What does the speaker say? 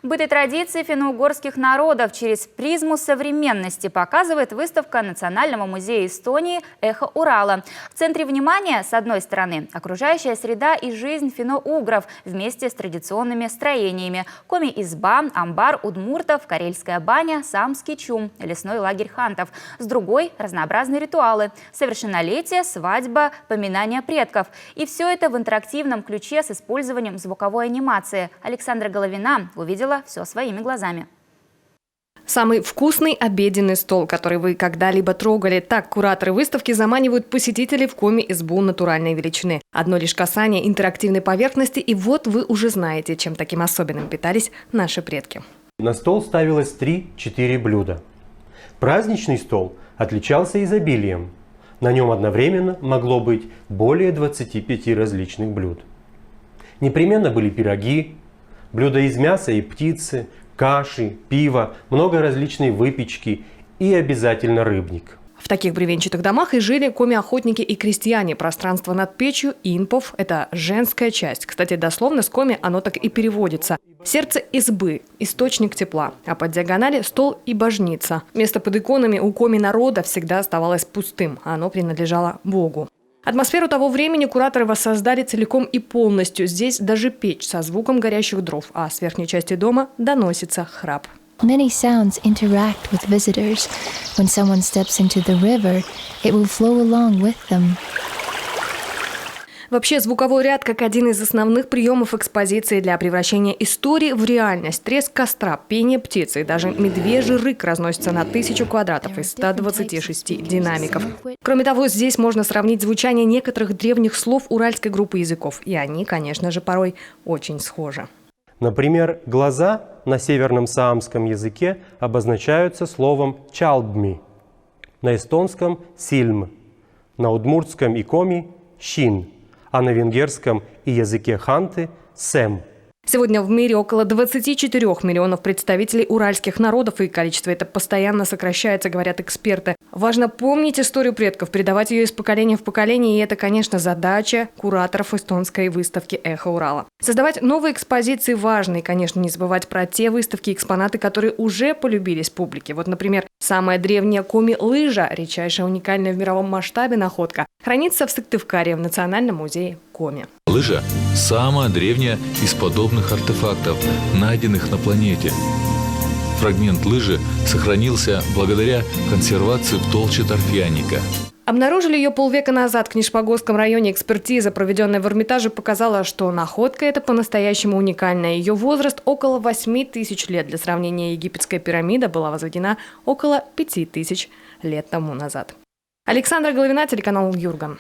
Быт и традиции финно-угорских народов через призму современности показывает выставка Национального музея Эстонии «Эхо Урала». В центре внимания, с одной стороны, окружающая среда и жизнь финно-угров вместе с традиционными строениями – коми-изба, амбар удмуртов, карельская баня, самский чум, лесной лагерь хантов. С другой – разнообразные ритуалы – совершеннолетие, свадьба, поминание предков. И все это в интерактивном ключе с использованием звуковой анимации. Александра Головина увидела все своими глазами. Самый вкусный обеденный стол, который вы когда-либо трогали. Так кураторы выставки заманивают посетителей в коми-избу натуральной величины. Одно лишь касание интерактивной поверхности, и вот вы уже знаете, чем таким особенным питались наши предки. На стол ставилось 3-4 блюда. Праздничный стол отличался изобилием. На нем одновременно могло быть более 25 различных блюд. Непременно были пироги, блюда из мяса и птицы, каши, пива, много различной выпечки и обязательно рыбник. В таких бревенчатых домах и жили коми-охотники и крестьяне. Пространство над печью – инпов – это женская часть. Кстати, дословно с коми оно так и переводится. Сердце избы – источник тепла, а по диагонали – стол и божница. Место под иконами у коми-народа всегда оставалось пустым, а оно принадлежало Богу. Атмосферу того времени кураторы воссоздали целиком и полностью. Здесь даже печь со звуком горящих дров, а с верхней части дома доносится храп. Many sounds interact with visitors. When someone steps into the river, it will flow along with them. Вообще, звуковой ряд как один из основных приемов экспозиции для превращения истории в реальность. Треск костра, пение птицы и даже медвежий рык разносится на 1000 квадратов из 126 динамиков. Кроме того, здесь можно сравнить звучание некоторых древних слов уральской группы языков. И они, конечно же, порой очень схожи. Например, глаза на северном саамском языке обозначаются словом «чалбми», на эстонском «сильм», на удмуртском и коми «щин», а на венгерском и языке ханты – «сэм». Сегодня в мире около 24 миллионов представителей уральских народов, и количество это постоянно сокращается, говорят эксперты. Важно помнить историю предков, передавать ее из поколения в поколение, и это, конечно, задача кураторов эстонской выставки «Эхо Урала». Создавать новые экспозиции важно, и, конечно, не забывать про те выставки и экспонаты, которые уже полюбились публике. Вот, например, самая древняя коми-лыжа, редчайшая уникальная в мировом масштабе находка, хранится в Сыктывкаре в Национальном музее коми. Лыжа – самая древняя из подобных артефактов, найденных на планете. Фрагмент лыжи сохранился благодаря консервации в толще торфяника. Обнаружили ее полвека назад в Книжпогосском районе. Экспертиза, проведенная в Эрмитаже, показала, что находка эта по-настоящему уникальная. Ее возраст около 8000 лет. Для сравнения, египетская пирамида была возведена около 5000 лет тому назад. Александра Головина, телеканал Юрган.